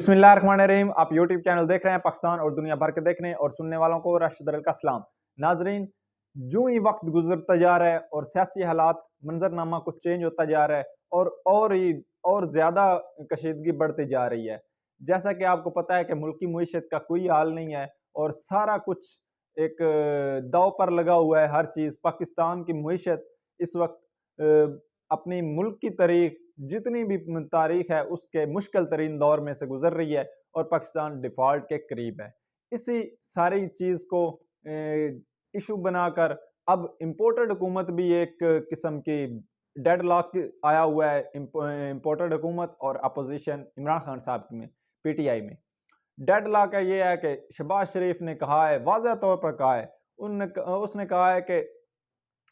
बिस्मिल्लाहिर्रहमानिर्रहीम। आप YouTube channel देख रहे हैं पाकिस्तान और दुनिया भर के देखने और सुनने वालों को राशिद अल का सलाम। नाजरीन, जो ही वक्त गुजरता जा रहा है और सियासी हालात मंजरनामा कुछ चेंज होता जा रहा है और ज़्यादा कशीदगी बढ़ती जा रही है। जैसा कि आपको पता है कि मुल्क की मईशत का कोई हाल नहीं है और सारा कुछ एक दाव पर लगा हुआ है। हर चीज़ पाकिस्तान की मईशत इस वक्त अपनी मुल्क की तारीख जितनी भी तारीख है उसके मुश्किल तरीन दौर में से गुजर रही है और पाकिस्तान डिफॉल्ट के करीब है। इसी सारी चीज़ को इशू बनाकर अब इम्पोर्टेड हुकूमत भी एक किस्म की डेडलॉक आया हुआ है। इम्पोर्टेड हुकूमत और अपोजिशन इमरान खान साहब में पीटीआई में डेडलॉक है। ये है कि शहबाज शरीफ ने कहा है, वाज़ह तौर पर कहा है, उसने कहा है कि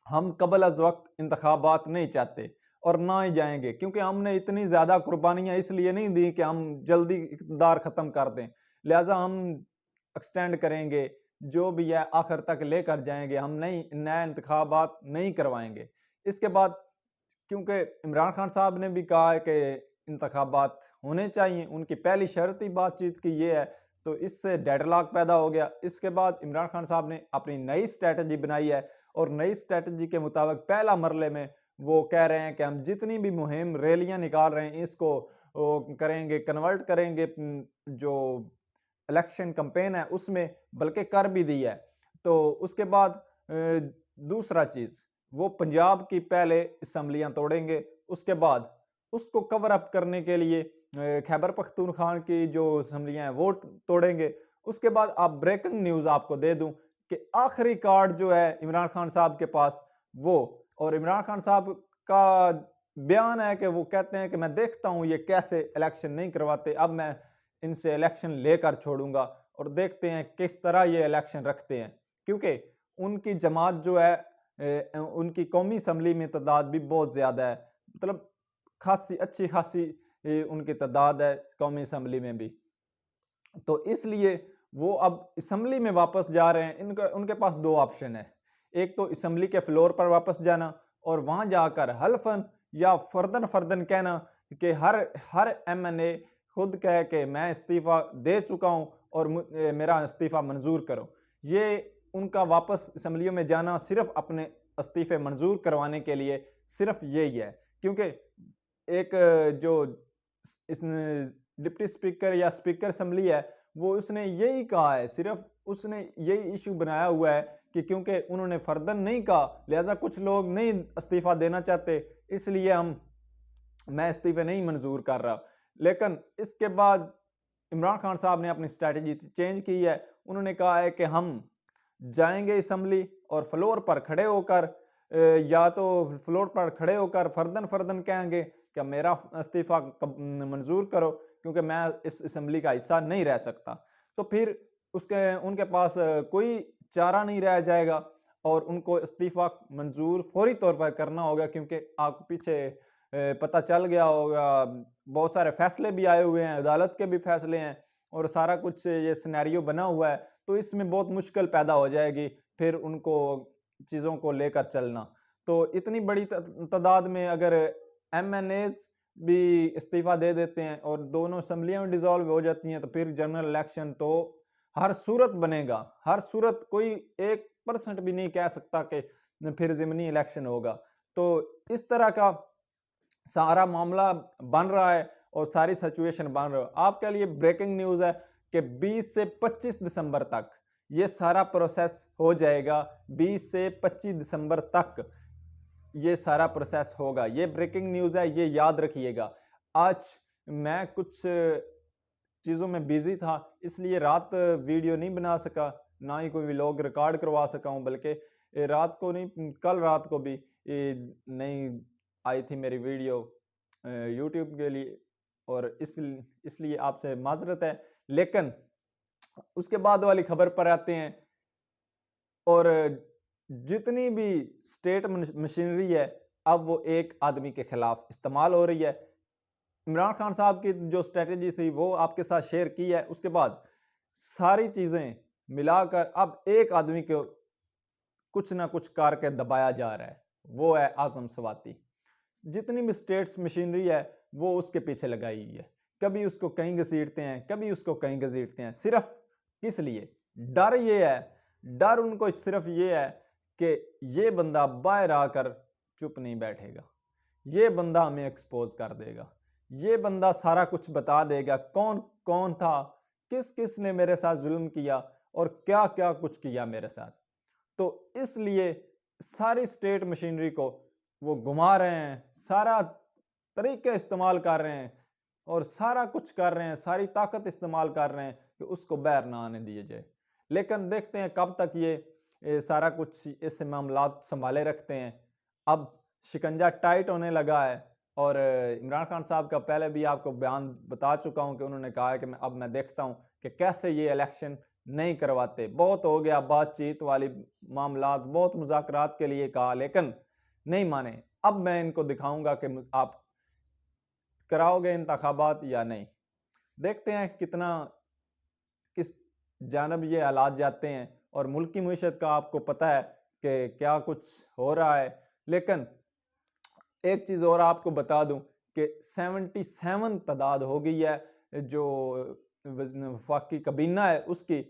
हम कबल अज वक्त इंतखाबात नहीं चाहते और ना ही जाएंगे, क्योंकि हमने इतनी ज़्यादा कुर्बानियाँ इसलिए नहीं दी कि हम जल्दी इक़्तिदार ख़त्म कर दें। लिहाजा हम एक्सटेंड करेंगे, जो भी है आखिर तक लेकर जाएंगे, हम नए इंतखाबात नहीं करवाएंगे। इसके बाद क्योंकि इमरान खान साहब ने भी कहा है कि इंतखाबात होने चाहिए, उनकी पहली शर्त ही बातचीत की ये है, तो इससे डेडलॉक पैदा हो गया। इसके बाद इमरान खान साहब ने अपनी नई स्ट्रैटेजी बनाई है और नई स्ट्रैटेजी के मुताबिक पहला मरले में वो कह रहे हैं कि हम जितनी भी मुहिम रैलियां निकाल रहे हैं इसको करेंगे, कन्वर्ट करेंगे जो इलेक्शन कैंपेन है उसमें, बल्कि कर भी दी है। तो उसके बाद दूसरा चीज़, वो पंजाब की पहले असम्बलियां तोड़ेंगे, उसके बाद उसको कवर अप करने के लिए खैबर पख्तूनख्वा की जो असम्बलियां हैं वो तोड़ेंगे। उसके बाद आप ब्रेकिंग न्यूज़ आपको दे दूं कि आखिरी कार्ड जो है इमरान खान साहब के पास वो, और इमरान खान साहब का बयान है कि वो कहते हैं कि मैं देखता हूं ये कैसे इलेक्शन नहीं करवाते, अब मैं इनसे इलेक्शन लेकर छोड़ूंगा और देखते हैं किस तरह ये इलेक्शन रखते हैं। क्योंकि उनकी जमात जो है उनकी कौमी असम्बली में तादाद भी बहुत ज़्यादा है, मतलब खासी अच्छी खासी उनकी तादाद है कौमी असम्बली में भी। तो इसलिए वो अब असम्बली में वापस जा रहे हैं। इनका उनके पास दो ऑप्शन है, एक तो असम्बली के फ्लोर पर वापस जाना और वहां जाकर हल्फन या फर्दन फर्दन कहना कि हर हर एमएनए खुद कहे कि मैं इस्तीफा दे चुका हूं और मेरा इस्तीफा मंजूर करो। ये उनका वापस असम्बलियों में जाना सिर्फ अपने इस्तीफे मंजूर करवाने के लिए सिर्फ यही है। क्योंकि एक जो इस डिप्टी स्पीकर या स्पीकर असम्बली है वो उसने यही कहा है, सिर्फ उसने यही इशू बनाया हुआ है कि क्योंकि उन्होंने फर्दन नहीं कहा, लिहाजा कुछ लोग नहीं इस्तीफा देना चाहते, इसलिए मैं इस्तीफे नहीं मंजूर कर रहा। लेकिन इसके बाद इमरान खान साहब ने अपनी स्ट्रैटेजी चेंज की है। उन्होंने कहा है कि हम जाएंगे असम्बली और फ्लोर पर खड़े होकर या तो फ्लोर पर खड़े होकर फर्दन फर्दन कहेंगे कि मेरा इस्तीफा मंजूर करो, क्योंकि मैं इस असम्बली का हिस्सा नहीं रह सकता। तो फिर उसके उनके पास कोई चारा नहीं रह जाएगा और उनको इस्तीफा मंजूर फौरी तौर पर करना होगा। क्योंकि आपको पीछे पता चल गया होगा, बहुत सारे फैसले भी आए हुए हैं, अदालत के भी फैसले हैं और सारा कुछ ये सिनेरियो बना हुआ है। तो इसमें बहुत मुश्किल पैदा हो जाएगी फिर उनको चीज़ों को लेकर चलना। तो इतनी बड़ी तादाद में अगर एमएनएज भी इस्तीफा दे देते हैं और दोनों असम्बलियां में डिसॉल्व हो जाती हैं, तो फिर जनरल इलेक्शन तो हर सूरत बनेगा, हर सूरत। कोई 1% भी नहीं कह सकता कि फिर ज़िमनी इलेक्शन होगा। तो इस तरह का सारा मामला बन रहा है और सारी सिचुएशन बन रहा है। आपके लिए ब्रेकिंग न्यूज़ है कि 20 से 25 दिसंबर तक ये सारा प्रोसेस हो जाएगा। 20 से 25 दिसंबर तक ये सारा प्रोसेस होगा। ये ब्रेकिंग न्यूज़ है, ये याद रखिएगा। आज मैं कुछ चीज़ों में बिजी था, इसलिए रात वीडियो नहीं बना सका, ना ही कोई व्लॉग रिकॉर्ड करवा सका हूँ, बल्कि रात को नहीं, कल रात को भी नहीं आई थी मेरी वीडियो यूट्यूब के लिए, और इसलिए आपसे माजरत है। लेकिन उसके बाद वाली खबर पर आते हैं। और जितनी भी स्टेट मशीनरी है अब वो एक आदमी के खिलाफ इस्तेमाल हो रही है। इमरान खान साहब की जो स्ट्रेटेजी थी वो आपके साथ शेयर की है, उसके बाद सारी चीजें मिलाकर अब एक आदमी को कुछ ना कुछ करके दबाया जा रहा है, वो है आजम स्वाति। जितनी भी स्टेट्स मशीनरी है वो उसके पीछे लगाई हुई है। कभी उसको कहीं घसीटते हैं, कभी उसको कहीं घसीटते हैं। सिर्फ किस लिए? डर ये है, डर उनको सिर्फ ये है कि ये बंदा बाहर आकर चुप नहीं बैठेगा, ये बंदा हमें एक्सपोज कर देगा, ये बंदा सारा कुछ बता देगा, कौन कौन था, किस किस ने मेरे साथ जुल्म किया और क्या क्या कुछ किया मेरे साथ। तो इसलिए सारी स्टेट मशीनरी को वो घुमा रहे हैं, सारा तरीके इस्तेमाल कर रहे हैं और सारा कुछ कर रहे हैं, सारी ताकत इस्तेमाल कर रहे हैं कि उसको बाहर ना आने दिया जाए। लेकिन देखते हैं कब तक ये सारा कुछ ऐसे मामलात संभाले रखते हैं। अब शिकंजा टाइट होने लगा है और इमरान खान साहब का पहले भी आपको बयान बता चुका हूं कि उन्होंने कहा है कि मैं देखता हूं कि कैसे ये इलेक्शन नहीं करवाते। बहुत हो गया बातचीत वाली मामलात, बहुत मुज़ाकरात के लिए कहा लेकिन नहीं माने। अब मैं इनको दिखाऊंगा कि आप कराओगे इंतखाबात या नहीं। देखते हैं कितना किस जानब ये हालात जाते हैं और मुल्क की मईशत का आपको पता है कि क्या कुछ हो रहा है। लेकिन एक चीज़ और आपको बता दूं कि 77 तादाद हो गई है जो वफाकी काबीना है उसकी।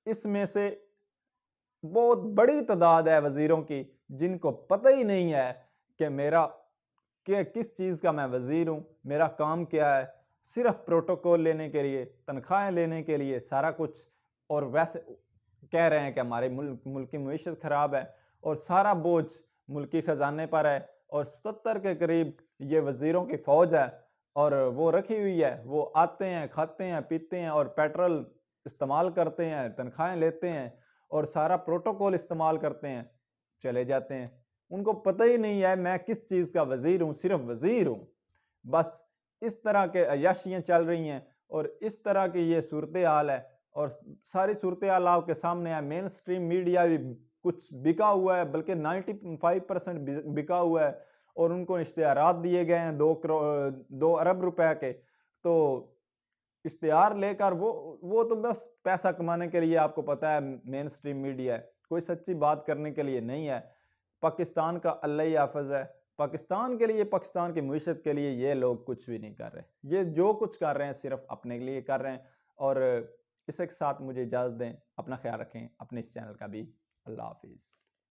इसमें से बहुत बड़ी तादाद है वजीरों की जिनको पता ही नहीं है कि मेरा कि किस चीज़ का मैं वजीर हूँ, मेरा काम क्या है। सिर्फ प्रोटोकॉल लेने के लिए, तनख्वाहें लेने के लिए सारा कुछ, और वैसे कह रहे हैं कि हमारे मुल्क की मईशत ख़राब है और सारा बोझ मुल्की ख़जाने पर है और 77 के करीब ये वजीरों की फ़ौज है और वो रखी हुई है। वो आते हैं, खाते हैं, पीते हैं और पेट्रोल इस्तेमाल करते हैं, तनख्वाहें लेते हैं और सारा प्रोटोकॉल इस्तेमाल करते हैं, चले जाते हैं। उनको पता ही नहीं है मैं किस चीज़ का वज़ीर हूँ, सिर्फ वज़ीर हूँ। बस इस तरह के अय्याशियाँ चल रही हैं और इस तरह की ये सूरत हाल है और सारी सूरत हाल आपके सामने है। मेन स्ट्रीम मीडिया भी कुछ बिका हुआ है, बल्कि 95% बिका हुआ है और उनको इश्तिहारात दिए गए हैं 2 अरब रुपए के। तो इश्तिहार लेकर वो तो बस पैसा कमाने के लिए, आपको पता है मेन स्ट्रीम मीडिया है, कोई सच्ची बात करने के लिए नहीं है। पाकिस्तान का अल्लाह ही हाफ़िज़ है। पाकिस्तान के लिए, पाकिस्तान की मईशत के लिए ये लोग कुछ भी नहीं कर रहे। ये जो कुछ कर रहे हैं सिर्फ अपने लिए कर रहे हैं। और इसी के साथ मुझे इजाज़त दें। अपना ख्याल रखें। अपने इस चैनल का भी अल्लाह हाफ़िज़।